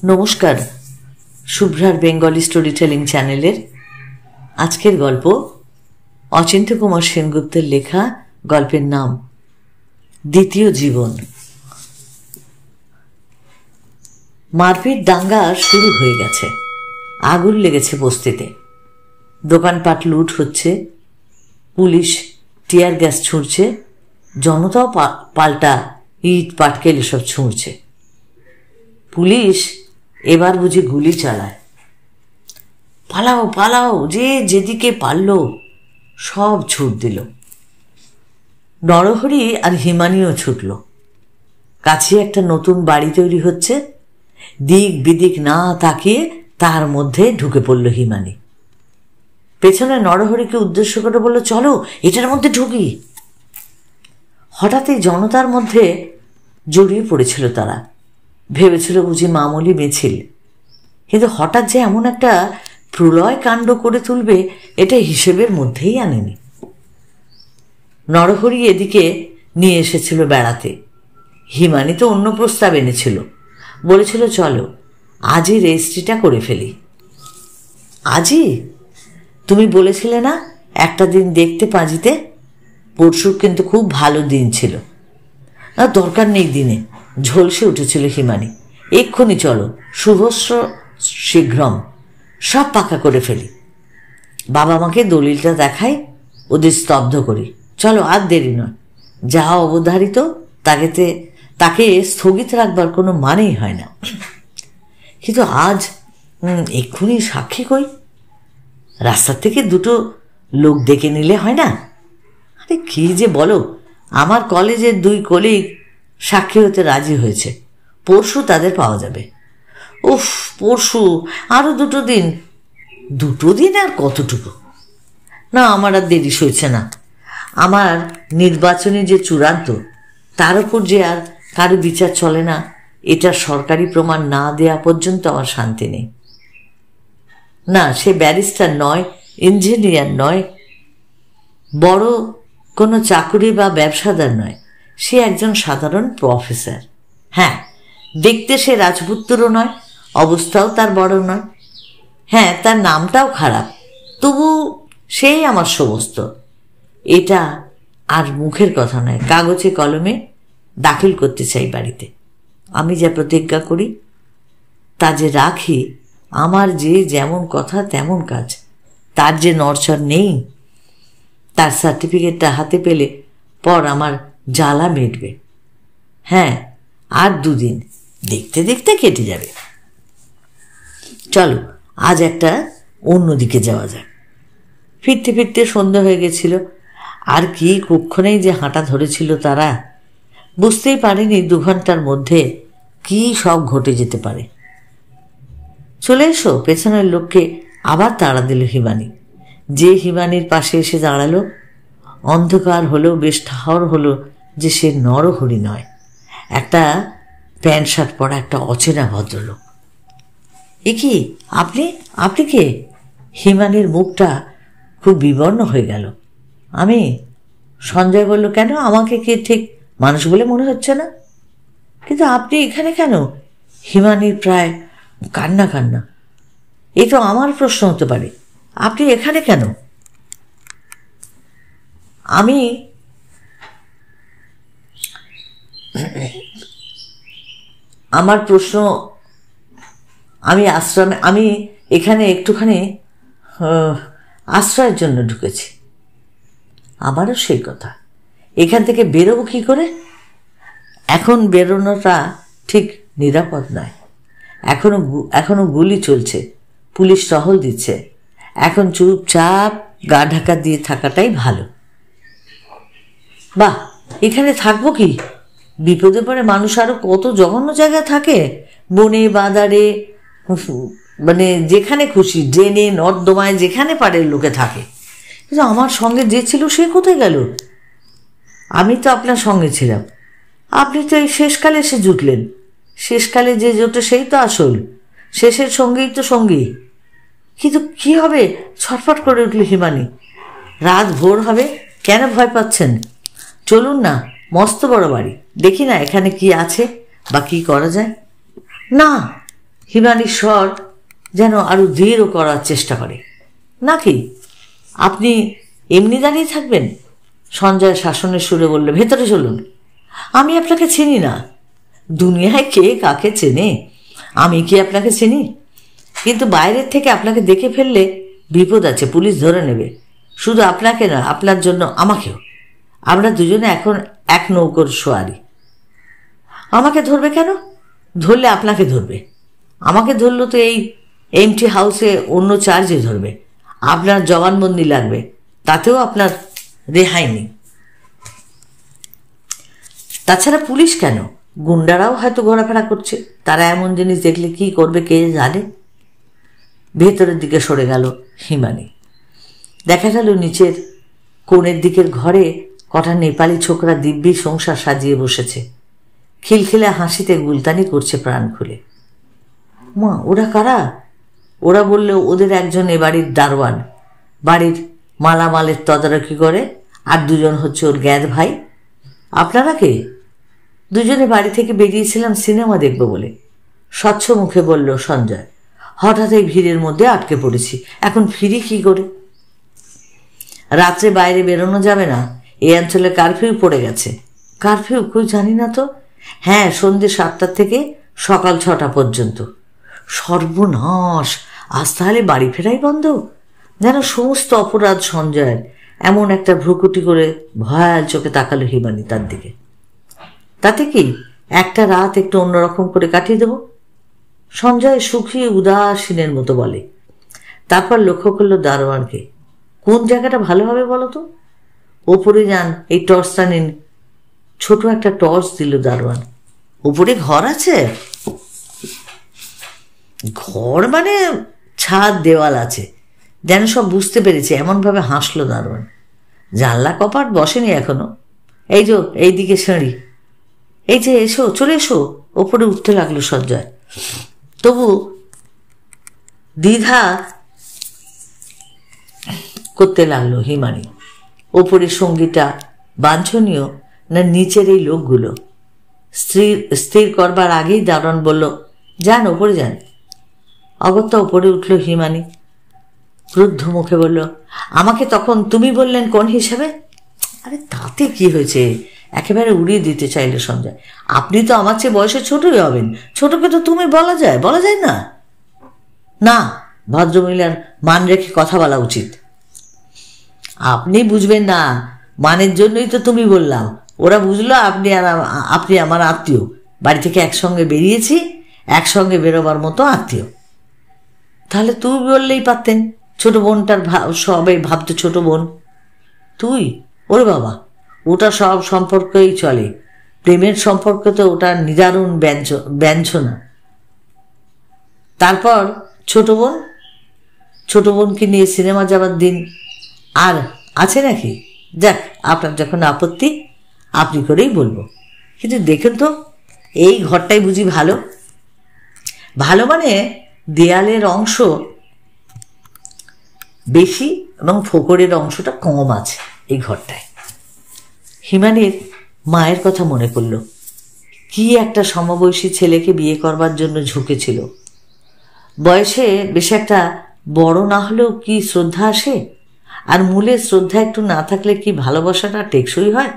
নমস্কার, শুভ্রার Bengali story telling চ্যানেলের আজকের গল্প অচিন্ত্য কুমার সেনগুপ্তের লেখা। গল্পের নাম দ্বিতীয় জীবন। মারপিট দাঙ্গা শুরু হয়ে গেছে। আগুন লেগেছে বস্তিতে। দোকানপাট লুট হচ্ছে, পুলিশ টিয়ার গ্যাস ছুঁড়ছে, জনতাও পাল্টা ইট পাটকেল এসব ছুঁড়ছে। পুলিশ এবার বুঝি গুলি চালায়। পালাও পালাও, যে যেদিকে পারল সব ছুট দিল। নরহরি আর হিমানিও ছুটল। কাছে একটা নতুন বাড়ি তৈরি হচ্ছে, দিক বিদিক না তাকিয়ে তার মধ্যে ঢুকে পড়ল হিমানি। পেছনে নরহরিকে উদ্দেশ্য করে বলল, চলো এটার মধ্যে ঢুকি। হঠাৎই জনতার মধ্যে জড়িয়ে পড়েছিল তারা। ভেবেছিল বুঝি মামুলি মিছিল, কিন্তু হঠাৎ যে এমন একটা প্রলয় কাণ্ড করে তুলবে এটা হিসেবের মধ্যেই আনেনি। নরহরি এদিকে নিয়ে এসেছিল বেড়াতে। হিমানি তো অন্য প্রস্তাব এনেছিল, বলেছিল চলো আজই রেজিস্ট্রিটা করে ফেলি। আজই? তুমি বলেছিলে না একটা দিন দেখতে পাঁজিতে? পরশু কিন্তু খুব ভালো দিন ছিল। দরকার নেই দিনে, ঝলসে উঠেছিল হিমানি। এক্ষুনি চলো, শুভস্র শীঘ্রম, সব পাকা করে ফেলি। বাবা মাকে দলিলটা দেখাই, ওদের স্তব্ধ করি। চলো, আর দেরি নয়। যা অবধারিত তাকে স্থগিত রাখবার কোনো মানেই হয় না। কিন্তু আজ এক্ষুনি সাক্ষী কই? রাস্তার থেকে দুটো লোক ডেকে নিলে হয় না? আরে কি যে বলো, আমার কলেজের 2 কলিগ সাক্ষী হতে রাজি হয়েছে। পরশু তাদের পাওয়া যাবে। উফ, পরশু? আরো 2 দিন? 2 দিন আর কতটুকু? না, আমার আর দেরি সইছে না। আমার নির্বাচনী যে চূড়ান্ত, তার উপর যে আর কারো বিচার চলে না, এটা সরকারি প্রমাণ না দেয়া পর্যন্ত আমার শান্তি নেই। না, সে ব্যারিস্টার নয়, ইঞ্জিনিয়ার নয়, বড় কোনো চাকুরি বা ব্যবসাদার নয়। সে একজন সাধারণ প্রফেসর। হ্যাঁ, দেখতে সে রাজপুত্রও নয়, অবস্থাও তার বড় নয়। হ্যাঁ, তার নামটাও খারাপ, তবু সেই আমার সমস্ত। এটা আর মুখের কথা নয়, কাগজে কলমে দাখিল করতে চাই বাড়িতে। আমি যা প্রতিজ্ঞা করি তা যে রাখি, আমার যে যেমন কথা তেমন কাজ, তার যে নড়চড় নেই, তার সার্টিফিকেটটা হাতে পেলে পর আমার জ্বালা মিটবে। হ্যাঁ, আর 2 দিন দেখতে দেখতে কেটে যাবে। চলো আজ একটা অন্যদিকে যাওয়া যায়। ফিরতে ফিরতে সন্ধ্যা হয়ে গেছিল। আর কি কক্ষণেই যে হাঁটা ধরেছিল তারা, বুঝতেই পারেনি 2 ঘন্টার মধ্যে কি সব ঘটে যেতে পারে। চলে এসো, পেছনের লোককে আবার তাড়া দিল হিমানি। যে হিমানির পাশে এসে দাঁড়ালো, অন্ধকার হলেও বেশ ঠাহর হলো যে সে নরহরি নয়, একটা প্যান্ট শার্ট পরা একটা অচেনা ভদ্রলোক। এ কি, আপনি কে? হিমানির মুখটা খুব বিবর্ণ হয়ে গেল। আমি? সঞ্জয় বলল, কেন, আমাকে কি ঠিক মানুষ বলে মনে হচ্ছে না? কিন্তু আপনি এখানে কেন? হিমানির প্রায় কান্না। এ তো আমার প্রশ্ন হতে পারে, আপনি এখানে কেন? আমার প্রশ্ন, আমি এখানে একটুখানি আশ্রয়ের জন্য ঢুকেছি। আমারও সেই কথা। এখান থেকে বেরোবো কি করে? এখন বেরোনোটা ঠিক নিরাপদ নয়। এখনো গুলি চলছে, পুলিশ টহল দিচ্ছে। এখন চুপচাপ গা ঢাকা দিয়ে থাকাটাই ভালো। বাহ, এখানে থাকবো কি? বিপদে পড়ে মানুষ আরো কত জঘন্য জায়গায় থাকে, বনে বাজারে, মানে যেখানে খুশি, ড্রেনে নর্দমায়, যেখানে পারে লোকে থাকে। কিন্তু আমার সঙ্গে যে ছিল সে কোথায় গেল? আমি তো আপনার সঙ্গে ছিলাম, আপনি তো এই শেষকালে এসে জুটলেন। শেষকালে যে জোটে সেই তো আসল, শেষের সঙ্গেই তো সঙ্গী। কিন্তু কি হবে? ছটফট করে উঠল হিমানি। রাত ভোর হবে, কেন ভয় পাচ্ছেন? চলুন না, মস্ত বড় বাড়ি, দেখি না এখানে কি আছে বা কি করা যায়। না, হিমানির স্বর যেন আরো দৃঢ় করার চেষ্টা করে। নাকি আপনি এমনি দাঁড়িয়ে থাকবেন? সঞ্জয় শাসনের সুরে বলল, ভেতরে চলুন। আমি আপনাকে চিনি না। দুনিয়ায় কে কাকে চেনে? আমি কি আপনাকে চিনি? কিন্তু বাইরের থেকে আপনাকে দেখে ফেললে বিপদ আছে, পুলিশ ধরে নেবে। শুধু আপনাকে না, আপনার জন্য আমাকেও। আমরা দুজনে এখন এক নৌকোর সোয়ারি। আমাকে ধরবে কেন? ধরলে আপনাকে ধরবে। আমাকে ধরল তো এই এমটি হাউসে অন্য চার্জে ধরবে। আপনার জবানবন্দি লাগবে, তাতেও আপনার রেহাই নেই। তাছাড়া পুলিশ কেন, গুন্ডারাও হয়তো ঘোরাফেরা করছে। তারা এমন জিনিস দেখলে কি করবে কে জানে। ভেতরের দিকে সরে গেল হিমানি। দেখা গেল নিচের কোণের দিকের ঘরে কটা নেপালি ছোকরা দিব্যি সংসার সাজিয়ে বসেছে। খিলখিলা হাসিতে গুলতানি করছে প্রাণ খুলে। মা, ওরা কারা? ওরা বলল ওদের একজন এ বাড়ির দারোয়ান, বাড়ির মালামালের তদারকি করে, আর দুজন হচ্ছে ওর জ্ঞাত ভাই। আপনারা কে? দুজনে বাড়ি থেকে বেরিয়েছিলাম সিনেমা দেখব বলে, স্বচ্ছ মুখে বলল সঞ্জয়। হঠাৎ এই ভিড়ের মধ্যে আটকে পড়েছি, এখন ফিরি কি করে? রাত্রে বাইরে বেরোনো যাবে না, এই অঞ্চলে কারফিউ পড়ে গেছে। কারফিউ? কেউ জানি না তো। হ্যাঁ, সন্ধ্যে 7টা থেকে সকাল 6টা পর্যন্ত। সর্বনাশ! আজ তাহলে বাড়ি ফেরাই বন্ধ? যেন সমস্ত অপরাধ সঞ্জয়ের। এমন একটা ভ্রুকুটি করে ভয়াল চোখে তাকালো হিমানি তার দিকে। তাতে কি, একটা রাত একটু অন্যরকম করে কাটিয়ে দেব। সঞ্জয় সুখী উদাসীনের মতো বলে। তারপর লক্ষ্য করলো দারোয়ানকে। কোন জায়গাটা ভালো হবে বলো তো? ওপরে যান, এই টর্চটা নিন। ছোট একটা টর্চ দিল দারোয়ান। উপরে ঘর আছে? ঘর মানে ছাদ দেওয়াল আছে, যেন সব বুঝতে পেরেছে এমনভাবে হাসলো দারোয়ান। জানলা কপাট বসেনি এখনো। এই যে এইদিকে সিঁড়ি, এই যে, এসো, চলে এসো। ওপরে উঠতে লাগলো সঞ্জয়। তবু দ্বিধা করতে লাগলো হিমানি। ওপরের সঙ্গীটা বাঞ্ছনীয় না নিচের এই লোকগুলো? স্থির করবার আগেই দারোয়ান বলল, যান, ওপরে যান। অগত্যা ওপরে উঠল হিমানি। ক্রুদ্ধ মুখে বলল, আমাকে তখন তুমি বললেন কোন হিসাবে? আরে তাতে কি হয়েছে? একেবারে উড়িয়ে দিতে চাইল সঞ্জয়। আপনি তো আমার চেয়ে বয়সে ছোটই হবেন। ছোটকে তো তুমি বলা যায়, বলা যায় না? না, ভদ্রমহিলার মান রেখে কথা বলা উচিত। আপনি বুঝবেন না, মানের জন্যই তো তুমি বললাম। ওরা বুঝলো আপনি আমার আত্মীয়। বাড়ি থেকে একসঙ্গে বেরিয়েছি, একসঙ্গে বেরোবার মতো আত্মীয়। তাহলে তুই বললেই পারতেন। ছোট বোনটার সবাই ভাবতো ছোট বোন। তুই? ওরে বাবা, ওটা সব সম্পর্কেই চলে। প্রেমের সম্পর্ক তো ওটা নিদারুণ ব্যঞ্জনা। তারপর ছোট বোনকে নিয়ে সিনেমা যাবার দিন আর আছে নাকি? যাক, আপনার যখন আপত্তি, আপনি করেই বলবো। কিন্তু দেখুন তো, এই ঘরটাই বুঝি ভালো? ভালো মানে দেয়ালের অংশ বেশি এবং ফোকরের অংশটা কম আছে এই ঘরটায়। হিমানির মায়ের কথা মনে পড়ল। কি একটা সমবয়সী ছেলেকে বিয়ে করবার জন্য ঝুঁকেছিল। বয়সে বেশ একটা বড় না হলেও কি শ্রদ্ধা আসে? আর মূলে শ্রদ্ধা একটু না থাকলে কি ভালোবাসাটা টেকসই হয়?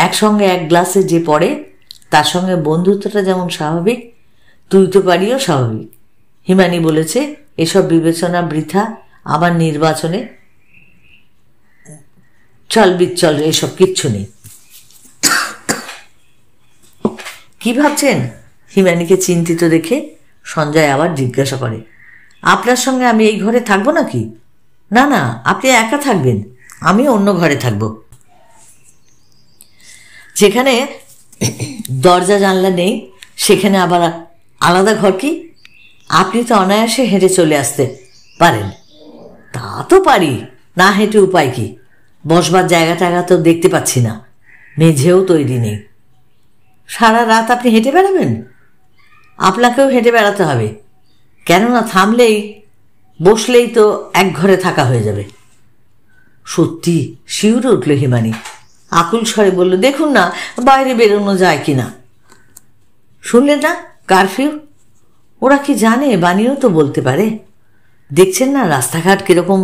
একসঙ্গে এক গ্লাসে যে পড়ে, তার সঙ্গে বন্ধুত্বটা যেমন স্বাভাবিক, তুই তো পারিও স্বাভাবিক। হিমানি বলেছে, এসব বিবেচনা বৃথা। আবার নির্বাচনে চল বিচ্ছল, এসব কিচ্ছু নেই। কি ভাবছেন? হিমানিকে চিন্তিত দেখে সঞ্জয় আবার জিজ্ঞাসা করে, আপনার সঙ্গে আমি এই ঘরে থাকবো নাকি? না না, আপনি একা থাকবেন, আমি অন্য ঘরে থাকব। যেখানে দরজা জানলা নেই সেখানে আবার আলাদা ঘর কি? আপনি তো অনায়াসে হেঁটে চলে আসতে পারেন। তা তো পারি, না হেঁটে উপায় কি? বসবার জায়গা টায়গা তো দেখতে পাচ্ছি না, মেঝেও তৈরি নেই। সারা রাত আপনি হেঁটে বেড়াবেন? আপনাকেও হেঁটে বেড়াতে হবে, কেননা থামলেই বসলেই তো এক ঘরে থাকা হয়ে যাবে। সত্যি? শিউরে উঠল হিমানি। আকুল স্বরে বলল, দেখুন না বাইরে বেরোনো যায় কিনা। শুনলেন না, কারফিউ। ওরা কি জানে, বানিয়েও তো বলতে পারে। দেখছেন না রাস্তাঘাট কিরকম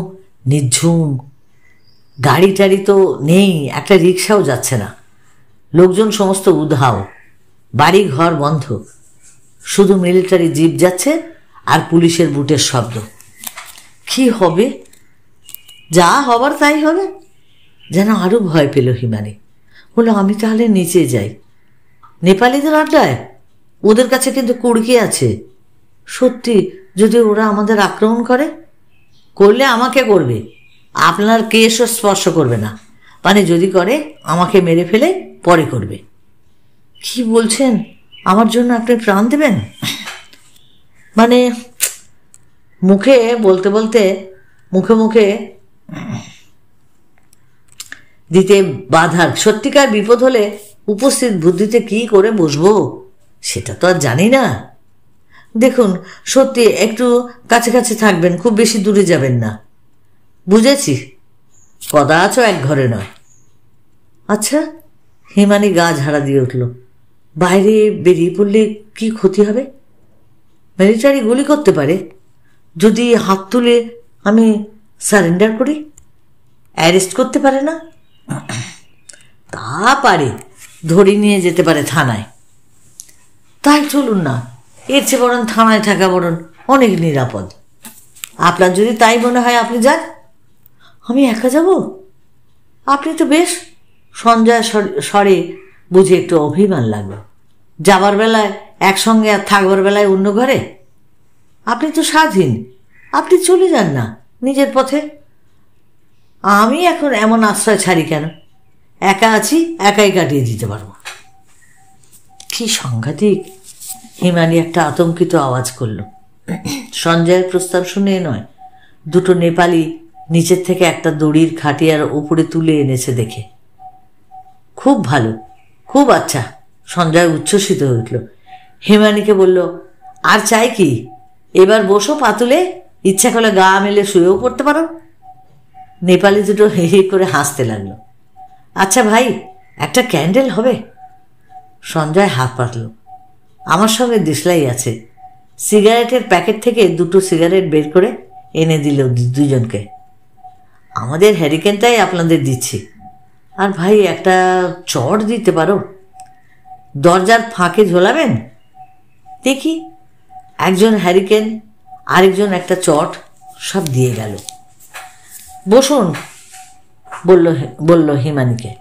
নিঝুম, গাড়ি টাড়ি তো নেই, একটা রিক্সাও যাচ্ছে না, লোকজন সমস্ত উধাও, বাড়ি ঘর বন্ধ, শুধু মিলিটারি জিপ যাচ্ছে আর পুলিশের বুটের শব্দ। কি হবে? যা হবার তাই হবে। যেন আরো ভয় পেল হিমানি। বলল, আমি তাহলে নিচে যাই। নেপালিদের আড্ডায়? ওদের কাছে কিন্তু কুড়কি আছে। সত্যি, যদি ওরা আমাদের আক্রমণ করে? করলে আমাকে করবে, আপনার কেসও স্পর্শ করবে না। মানে যদি করে আমাকে মেরে ফেলে পরে করবে। কি বলছেন? আমার জন্য আপনি প্রাণ দেবেন? মানে মুখে বলতে বলতে মুখে মুখে দিতে বাধার। সত্যিকার বিপদ হলে উপস্থিত বুদ্ধিতে কি করে বসবো সেটা তো আর জানি না। দেখুন, সত্যি একটু কাছাকাছি থাকবেন, খুব বেশি দূরে যাবেন না। বুঝেছি, কদাচ এক ঘরে নয়। আচ্ছা। হিমানি গা ঝাড়া দিয়ে উঠল। বাইরে বেরিয়ে পড়লে কি ক্ষতি হবে? মিলিটারি গুলি করতে পারে। যদি হাত তুলে আমি সারেন্ডার করি, অ্যারেস্ট করতে পারে না? তা পারে, ধরে নিয়ে যেতে পারে থানায়। তাই চলুন না, এর চেয়ে বরং থানায় থাকা বরং অনেক নিরাপদ। আপনার যদি তাই মনে হয় আপনি যান। আমি একা যাব? আপনি তো বেশ। সঞ্জয় স্বরে বুঝে একটু অভিমান লাগলো। যাবার বেলায় একসঙ্গে আর থাকবার বেলায় অন্য ঘরে? আপনি তো স্বাধীন, আপনি চলে যান না নিজের পথে। আমি এখন এমন আশ্রয় ছাড়ি কেন? একা আছি, একাই কাটিয়ে দিতে পারবো। কি সাংঘাতিক! হিমানি একটা আতঙ্কিত আওয়াজ করল। সঞ্জয়ের প্রস্তাব শুনে নয়, দুটো নেপালি নিচের থেকে একটা দড়ির খাটিয়ার উপরে তুলে এনেছে দেখে। খুব ভালো, খুব আচ্ছা। সঞ্জয় উচ্ছ্বসিত হয়ে উঠল। হিমানিকে বলল, আর চাই কি? এবার বসো পাতুলে, ইচ্ছা করলে গা মেলে শুয়েও পড়তে পারো। নেপালি দুটো হে হে করে হাসতে লাগলো। আচ্ছা ভাই, একটা ক্যান্ডেল হবে? সঞ্জয় হাত পাতল। আমার সঙ্গে দেশলাই আছে। সিগারেটের প্যাকেট থেকে দুটো সিগারেট বের করে এনে দিল দুজনকে। আমাদের হ্যারিকেনটাই আপনাদের দিচ্ছি। আর ভাই, একটা চট দিতে পারো? দরজার ফাঁকে ঝোলাবেন। দেখি। একজন হ্যারিকেন, আরেকজন একটা চট, সব দিয়ে গেল। বসুন, বলল হিমানিকে।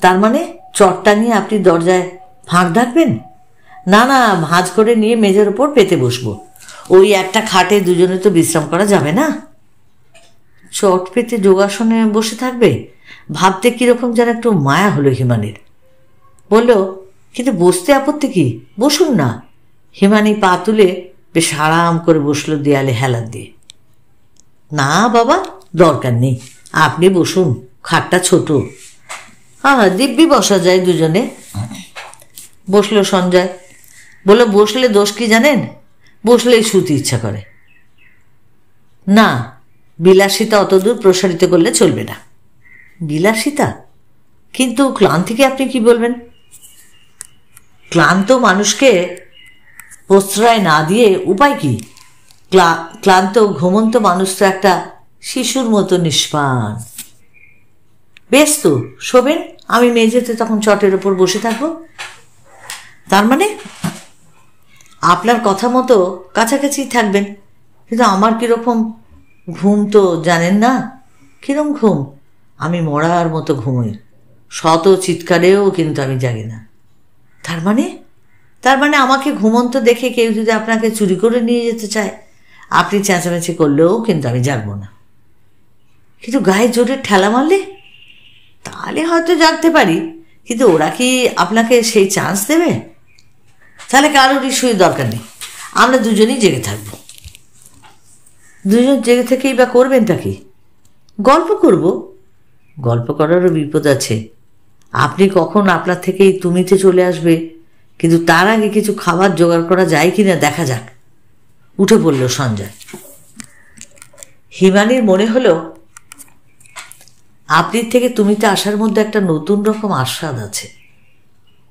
তার মানে চটটা নিয়ে আপনি দরজায় ফাঁক ডাকবেন? না না, ভাঁজ করে নিয়ে মেঝের ওপর পেতে বসবো। ওই একটা খাটে দুজনে তো বিশ্রাম করা যাবে না। চট পেতে যোগাসনে বসে থাকবে ভাবতে কিরকম যেন একটু মায়া হলো হিমানির। বলল, কিন্তু বসতে আপত্তি কি? বসুন না। হিমানি পা তুলে বেশ আরাম করে বসলো দেয়ালে হেলান দিয়ে। না বাবা, দরকার নেই, আপনি বসুন, খাটটা ছোট। হ্যাঁ, দিব্যি বসা যায় দুজনে। বসলো সঞ্জয়। বলল, বসলে দোষ কি জানেন? বসলেই শুতে ইচ্ছা করে। না, বিলাসিতা অতদূর প্রসারিত করলে চলবে না। বিলাসিতা? কিন্তু ক্লান্তিকে আপনি কি বলবেন? ক্লান্ত মানুষকে প্রশ্রয় না দিয়ে উপায় কি? ক্লান্ত ঘুমন্ত মানুষ তো একটা শিশুর মতো নিষ্পান। বেশ তো, শোবেন, আমি মেঝেতে তখন চটের ওপর বসে থাকবো। তার মানে আপনার কথা মতো কাছাকাছি থাকবেন। কিন্তু আমার কিরকম ঘুম তো জানেন না। কিরম ঘুম? আমি মরার মতো ঘুমোই, শত চিৎকারেও কিন্তু আমি জাগি না। তার মানে আমাকে ঘুমন্ত দেখে কেউ যদি আপনাকে চুরি করে নিয়ে যেতে চায়, আপনি চেঁচামেচি করলেও কিন্তু আমি জাগবো না। কিন্তু গায়ে জোরে ঠেলা মারলে তাহলে হয়তো জাগতে পারি। কিন্তু ওরা কি আপনাকে সেই চান্স দেবে? তাহলে কারোরই শুয়ে দরকার নেই, আমরা দুজনেই জেগে থাকবো। দুজন জেগে থেকেই বা করবেনটা কি? গল্প করব। গল্প করারও বিপদ আছে। আপনি কখন আপনার থেকেই তুমিতে চলে আসবে, কিন্তু তার আগে কিছু খাবার জোগাড় করা যায় কিনা দেখা যাক। উঠে পড়ল সঞ্জয়। হিমানির মনে হলো আপনি থেকে তুমিতে আসার মধ্যে একটা নতুন রকম আস্বাদ আছে।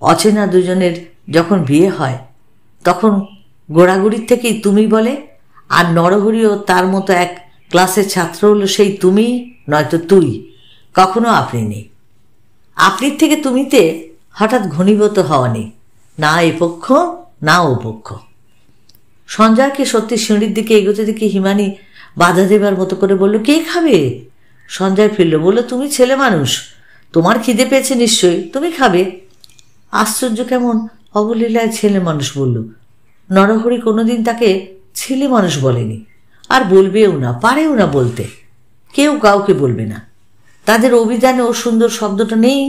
অচেনা দুজনের যখন বিয়ে হয় তখন গোড়াগুড়ির থেকেই তুমি বলে, আর নরহরিও তার মতো এক ক্লাসের ছাত্র হলো সেই তুমি, নয়তো তুই, কখনো আপনি নেই। আপনির থেকে তুমিতে হঠাৎ ঘনীভূত হওয়া নেই, না এ পক্ষ না ও পক্ষ। সঞ্জয়কে সত্যি সিঁড়ির দিকে এগোতে দেখে হিমানি বাধা দেবার মতো করে বলল, কে খাবে? সঞ্জয় ফিরল, বলল, তুমি ছেলে মানুষ, তোমার খিদে পেয়েছে নিশ্চয়ই, তুমি খাবে। আশ্চর্য কেমন অবলীলায় ছেলে মানুষ বলল। নরহরি কোনোদিন তাকে ছেলে মানুষ বলেনি, আর বলবেও না, পারেও না বলতে। কেউ কাউকে বলবে না, তাদের অভিধানে ও সুন্দর শব্দটা নেই,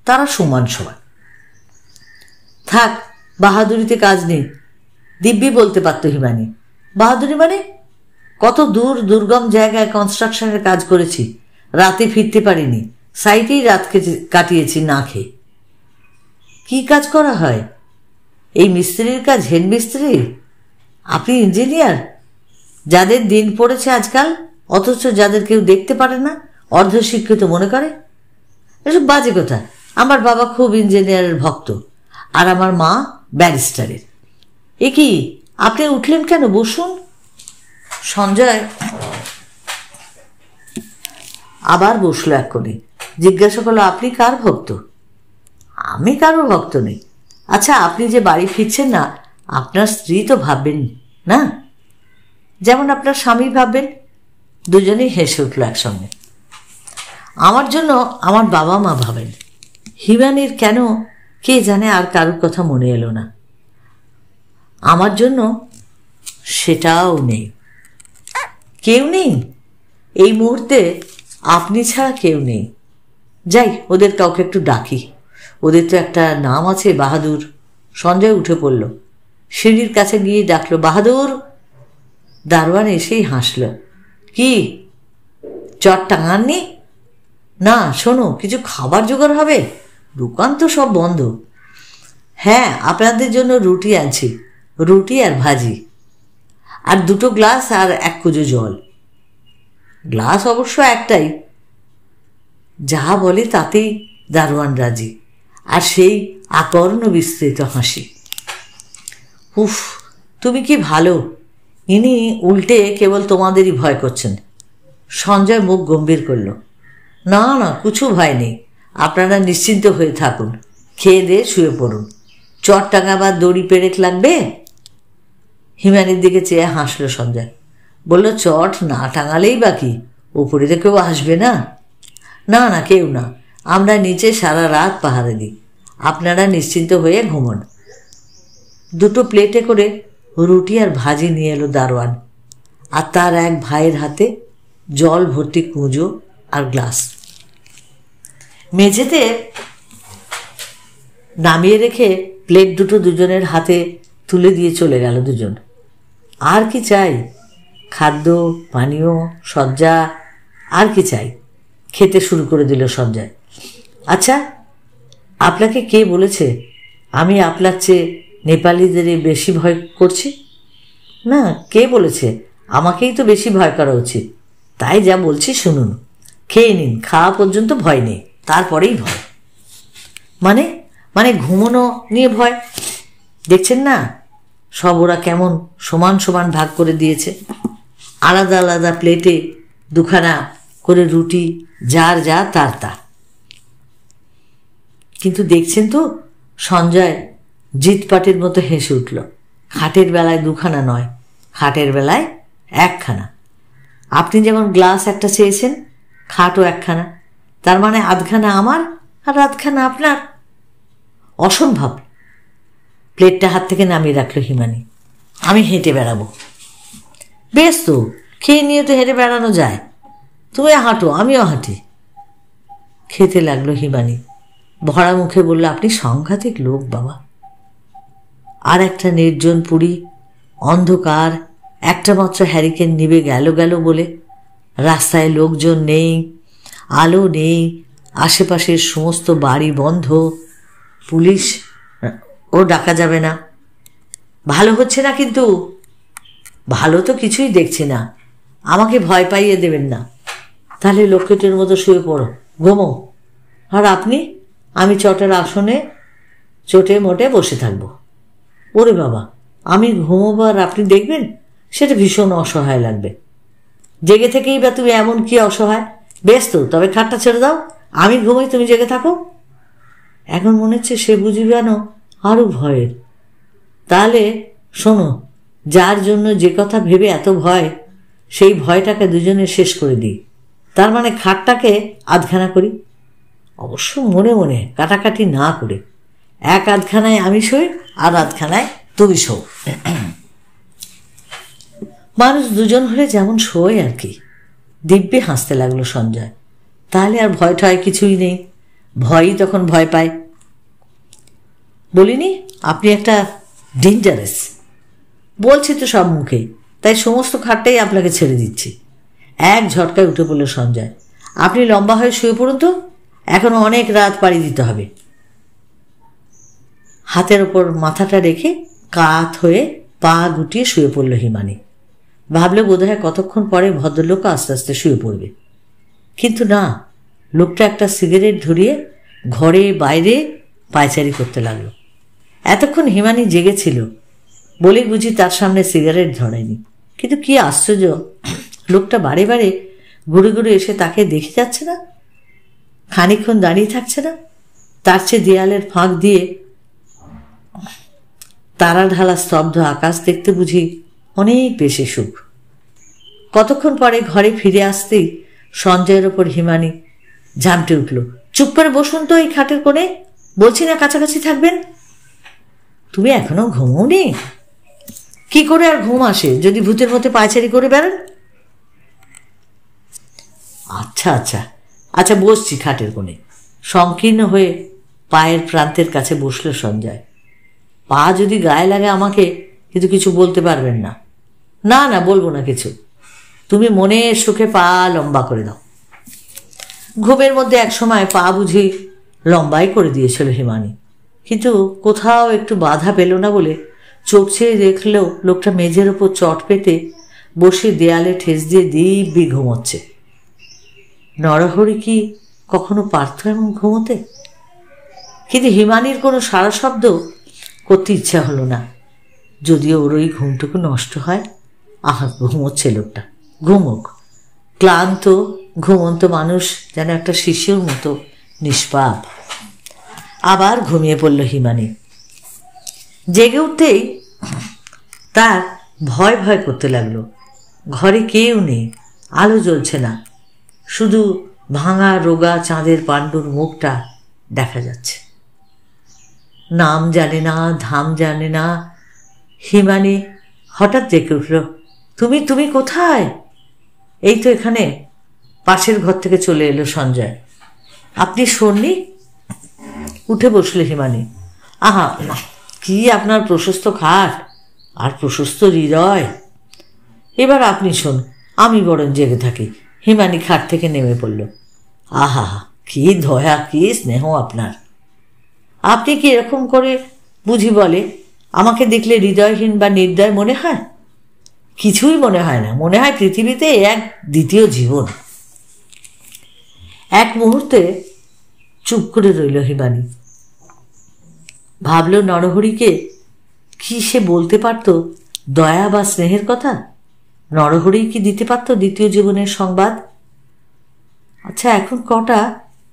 তারা সমান সমান। থাক, বাহাদুরিতে কাজ নেই, দিব্যি বলতে পারত হিমানি। বাহাদুরি মানে? কত দূর দুর্গম জায়গায় কনস্ট্রাকশনের কাজ করেছি, রাতে ফিরতে পারিনি, সাইটেই রাত কাটিয়েছি না খেয়ে। কি কাজ করা হয়? এই মিস্ত্রির কাজ, হেড মিস্ত্রির। আপনি ইঞ্জিনিয়ার, যাদের দিন পড়েছে আজকাল, অথচ যাদের কেউ দেখতে পারে না, অর্ধশিক্ষিত মনে করে। এসব বাজে কথা। আমার বাবা খুব ইঞ্জিনিয়ারের ভক্ত, আর আমার মা ব্যারিস্টারের। এ কি, আপনি উঠলেন কেন? বসুন। সঞ্জয় আবার বসলো এক কোণে, জিজ্ঞাসা করলো, আপনি কার ভক্ত? আমি কারোর ভক্ত নেই। আচ্ছা, আপনি যে বাড়ি ফিরছেন না, আপনার স্ত্রী তো ভাববেন না, যেমন আপনার স্বামী ভাববেন? দুজনেই হেসে উঠল একসঙ্গে। আমার জন্য আমার বাবা মা ভাবেন। হিমানির কেন কে জানে আর কারোর কথা মনে এলো না। আমার জন্য সেটাও নেই, কেউ নেই এই মুহূর্তে, আপনি ছাড়া কেউ নেই। যাই, ওদের কাউকে একটু ডাকি, ওদের তো একটা নাম আছে, বাহাদুর। সঞ্জয় উঠে পড়ল, সিঁড়ির কাছে গিয়ে ডাকলো, বাহাদুর। দারোয়ান এসেই হাসল। কি, চট টাঙাননি? না, শোনো, কিছু খাবার জোগাড় হবে, দোকান তো সব বন্ধ। হ্যাঁ, আপনাদের জন্য রুটি আনছি, রুটি আর ভাজি, আর দুটো গ্লাস আর এক কুজো জল। গ্লাস অবশ্য একটাই। যা বলে তাতেই দারোয়ান রাজি, আর সেই আকর্ণ বিস্তৃত হাসি। উফ, তুমি কি ভালো। ইনি উল্টে কেবল তোমাদেরই ভয় করছেন। সঞ্জয় মুখ গম্ভীর করল। না না, কিছু ভয় নেই, আপনারা নিশ্চিন্ত হয়ে থাকুন, খেয়ে দিয়ে শুয়ে পড়ুন। চট টাঙাবার দড়ি পেরেক লাগবে? হিমানির দিকে চেয়ে হাসল সঞ্জয়, বলল, চট না টাঙালেই বাকি, উপরে তো কেউ আসবে না। না না, কেউ না, আমরা নিচে সারা রাত পাহারা দিই, আপনারা নিশ্চিন্ত হয়ে ঘুমন। দুটো প্লেটে করে রুটি আর ভাজি নিয়ে এলো দারোয়ান, আর তার এক ভাইয়ের হাতে জল ভর্তি কুঁজো আর গ্লাস। মেঝেতে নামিয়ে রেখে প্লেট দুটো দুজনের হাতে তুলে দিয়ে চলে গেল দুজন। আর কি চাই? খাদ্য, পানীয়, সজ্জা, আর কি চাই? খেতে শুরু করে দিল সঞ্জয়। আচ্ছা, আপনাকে কে বলেছে আমি আপনার চেয়ে নেপালিদের বেশি ভয় করছি? না, কে বলেছে? আমাকেই তো বেশি ভয় করা উচিত। তাই যা বলছি শুনুন, খেয়ে নিন, খাওয়া পর্যন্ত ভয় নেই, তারপরেই ভয়। মানে? মানে ঘুমোনো নিয়ে ভয়। দেখছেন না সব ওরা কেমন সমান সমান ভাগ করে দিয়েছে, আলাদা আলাদা প্লেটে দুখানা করে রুটি, যার যা তার তা। কিন্তু দেখছেন তো? সঞ্জয় জিতপাটের মতো হেসে উঠল। খাটের বেলায় দুখানা নয়, খাটের বেলায় একখানা। আপনি যেমন গ্লাস একটা চেয়েছেন, খাটও একখানা, তার মানে আধখানা আমার আর আধখানা আপনার। অসম্ভব। প্লেটটা হাত থেকে নামিয়ে রাখলো হিমানি। আমি হেঁটে বেড়াবো। বেশ তো, খেয়ে নিয়ে তো হেঁটে বেড়ানো যায়। তুমি হাঁটো, আমিও হাঁটি। খেতে লাগলো হিমানি। ভরা মুখে বলল, আপনি সাংঘাতিক লোক বাবা। আর একটা নির্জন পুরী, অন্ধকার, একটা মাত্র হ্যারিকেন নিভে গেল গেল বলে, রাস্তায় লোকজন নেই, আলো নেই, আশেপাশের সমস্ত বাড়ি বন্ধ, পুলিশ ও ডাকা যাবে না। ভালো হচ্ছে না কিন্তু। ভালো তো কিছুই দেখছি না, আমাকে ভয় পাইয়ে দেবেন না। তাহলে লক্ষ্মীটির মতো শুয়ে পড়ো, ঘুমো। আর আপনি? আমি চটের আসনে চোটে মোটে বসে থাকবো। ওরে বাবা, আমি ঘুমোবো আর আপনি দেখবেন? সেটা ভীষণ অসহায় লাগবে। জেগে থেকেই বা তুমি এমন কি অসহায়? বেশ তো, তবে খাটটা ছেড়ে দাও, আমি ঘুমোই, তুমি জেগে থাকো। এখন মনে হচ্ছে সে বুঝি যেন আরো ভয়ের। তাহলে শোনো, যার জন্য যে কথা ভেবে এত ভয়, সেই ভয়টাকে দুজনে শেষ করে দিই। তার মানে খাটটাকে আধখানা করি, অবশ্য মনে মনে, কাটাকাটি না করে। এক আধখানায় আমি শোই, আর আধখানায় তুমি শো। মানুষ দুজন হলে যেমন শোয় আর কি। দিব্যি হাসতে লাগলো সঞ্জয়। তাহলে আর ভয় ঠয় কিছুই নেই, ভয়ই তখন ভয় পায়। বলিনি আপনি একটা ডেঞ্জারাস? বলছি তো সব মুখেই, তাই সমস্ত খাটটাই আপনাকে ছেড়ে দিচ্ছি। এক ঝটকায় উঠে পড়ল সঞ্জয়। আপনি লম্বা হয়ে শুয়ে পড়ুন তো, এখনো অনেক রাত পাড়ি দিতে হবে। হাতের ওপর মাথাটা রেখে কাত হয়ে পা গুটিয়ে শুয়ে পড়ল হিমানি। ভাবলে বোধহয় কতক্ষণ পরে ভদ্রলোক আস্তে আস্তে শুয়ে পড়বে, কিন্তু না, লোকটা একটা সিগারেট ধরিয়ে ঘরে বাইরে পায়চারি করতে লাগলো। এতক্ষণ হিমানি জেগেছিল বলে বুঝি তার সামনে সিগারেট ধরায়নি, কিন্তু কি আশ্চর্য, লোকটা বারে বারে ঘুরে ঘুরে এসে তাকে দেখে যাচ্ছে না, খানিকক্ষণ দাঁড়িয়ে থাকছে না। তার চেয়ে দেয়ালের ফাঁক দিয়ে তারা ঢালা স্তব্ধ আকাশ দেখতে বুঝি অনেক বেশি সুখ। কতক্ষণ পরে ঘরে ফিরে আসতেই সঞ্জয়ের ওপর হিমানি ঝামটে উঠল। চুপ করে বসুন তো এই খাটের কোণে, বলছি না কাছাকাছি থাকবেন। তুমি এখনো ঘুমোওনি? কি করে আর ঘুম আসে যদি ভূতের মধ্যে পায়চারি করে বেড়ান? আচ্ছা আচ্ছা আচ্ছা, বসছি খাটের কোণে। সংকীর্ণ হয়ে পায়ের প্রান্তের কাছে বসল সঞ্জয়। পা যদি গায়ে লাগে আমাকে কিন্তু কিছু বলতে পারবেন না। না না, বলবো না কিছু, তুমি মনের সুখে পা লম্বা করে দাও। ঘুমের মধ্যে একসময় পা বুঝি লম্বাই করে দিয়েছিল হিমানি, কিন্তু কোথাও একটু বাধা পেল না বলে চোখ ছেড়ে দেখলেও লোকটা মেঝের ওপর চট পেতে বসে দেয়ালে ঠেস দিয়ে দিব্যি ঘুমোচ্ছে। নরহরি কি কখনো পারত এমন ঘুমোতে? কিন্তু হিমানির কোনো সারা শব্দ করতে ইচ্ছা হলো না, যদিও ওর ওই ঘুমটুকু নষ্ট হয়। আহা, ঘুমোচ্ছে লোকটা, ঘুমোক। ক্লান্ত ঘুমন্ত মানুষ যেন একটা শিশুর মতো নিষ্পাপ। আবার ঘুমিয়ে পড়ল হিমানি। জেগে উঠতেই তার ভয় ভয় করতে লাগলো। ঘরে কেউ নেই, আলো জ্বলছে না, শুধু ভাঙা রোগা চাঁদের পাণ্ডুর মুখটা দেখা যাচ্ছে। নাম জানে না, ধাম জানে না। হিমানি হঠাৎ জেগে উঠল। তুমি তুমি কোথায়? এই তো এখানে। পাশের ঘর থেকে চলে এলো সঞ্জয়। আপনি শোননি? উঠে বসল হিমানি। আহা, কি আপনার প্রশস্ত খাট আর প্রশস্ত হৃদয়। এবার আপনি শোন, আমি বরং জেগে থাকি। হিমানি খাট থেকে নেমে পড়ল। আহা, কি দয়া, কি স্নেহ আপনার। আপনি কি এরকম করে বুঝি বলে আমাকে দেখলে হৃদয়হীন বা নির্দয় মনে হয়? কিছুই মনে হয় না, মনে হয় পৃথিবীতে এক দ্বিতীয় জীবন। এক মুহূর্তে চুপ করে রইল হিমানি। ভাবল নরহরিকে কি সে বলতে পারত দয়া বা স্নেহের কথা? নরহরি কি দিতে পারত দ্বিতীয় জীবনের সংবাদ? আচ্ছা, এখন কটা?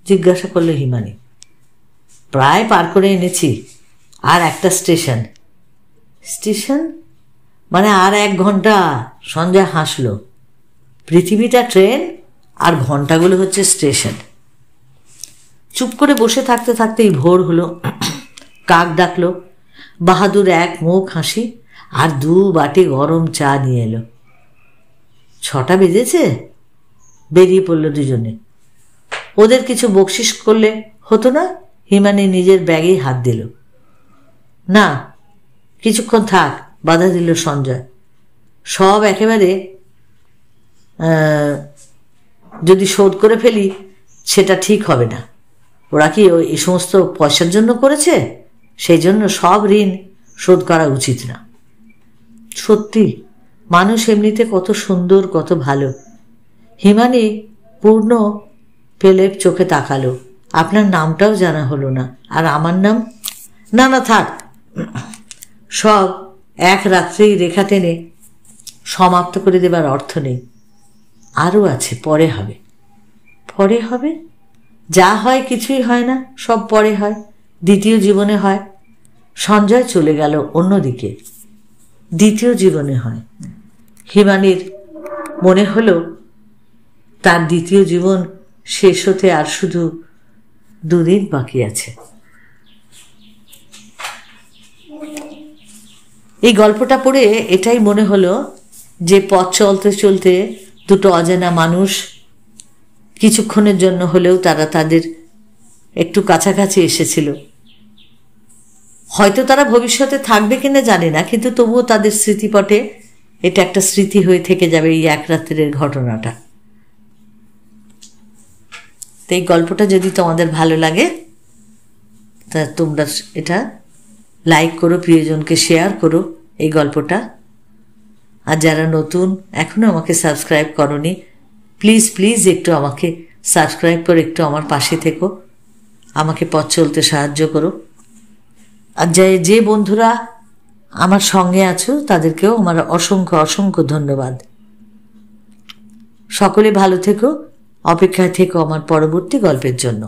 জিজ্ঞাসা করল হিমানি। প্রায় পার করে এনেছি, আর একটা স্টেশন। স্টেশন মানে আর 1 ঘন্টা। সঞ্জয় হাসল। পৃথিবীটা ট্রেন আর ঘন্টাগুলো হচ্ছে স্টেশন। চুপ করে বসে থাকতে থাকতেই ভোর হলো। কাক ডাকলো। বাহাদুর এক মুখ হাসি আর 2 বাটি গরম চা নিয়ে এলো। 6টা বেজেছে। বেরিয়ে পড়ল দুজনে। ওদের কিছু বকশিস করলে হতো না? হিমানি নিজের ব্যাগেই হাত দিল। না, কিছুক্ষণ থাক, বাধা দিল সঞ্জয়। সব একেবারে যদি শোধ করে ফেলি সেটা ঠিক হবে না। ওরা কি এই সমস্ত পয়সার জন্য করেছে? সেই জন্য সব ঋণ শোধ করা উচিত না। সত্যি, মানুষ এমনিতে কত সুন্দর, কত ভালো। হিমানি পূর্ণ পেলে চোখে তাকালো। আপনার নামটাও জানা হলো না। আর আমার নাম? না না থাক, সব এক রাত্রেই রেখা টেনে সমাপ্ত করে দেবার অর্থ নেই। আরও আছে, পরে হবে। পরে হবে? যা হয় কিছুই হয় না, সব পরে হয়, দ্বিতীয় জীবনে হয়। সঞ্জয় চলে গেল অন্যদিকে, দ্বিতীয় জীবনে হয়। হিমানীর মনে হলো তার দ্বিতীয় জীবন শেষ হতে আর শুধু 2 দিন বাকি আছে। এই গল্পটা পড়ে এটাই মনে হলো যে পথ চলতে চলতে দুটো অজানা মানুষ কিছুক্ষণের জন্য হলেও তারা তাদের একটু কাছাকাছি এসেছিল। হয়তো তারা ভবিষ্যতে থাকবে কিনা জানি না, কিন্তু তবুও তাদের স্মৃতিপটে এটা একটা স্মৃতি হয়ে থেকে যাবে এই এক রাত্রের ঘটনাটা। তো এই গল্পটা যদি তোমাদের ভালো লাগে তা তোমরা এটা লাইক করো, প্রিয়জনকে শেয়ার করো এই গল্পটা। আর যারা নতুন, এখনো আমাকে সাবস্ক্রাইব করোনি, প্লিজ প্লিজ একটু আমাকে সাবস্ক্রাইব করে একটু আমার পাশে থেকো, আমাকে পথ চলতে সাহায্য করো। আর যে বন্ধুরা আমার সঙ্গে আছো তাদেরকেও আমার অসংখ্য অসংখ্য ধন্যবাদ। সকলে ভালো থেকো, অপেক্ষায় থেকো আমার পরবর্তী গল্পের জন্য।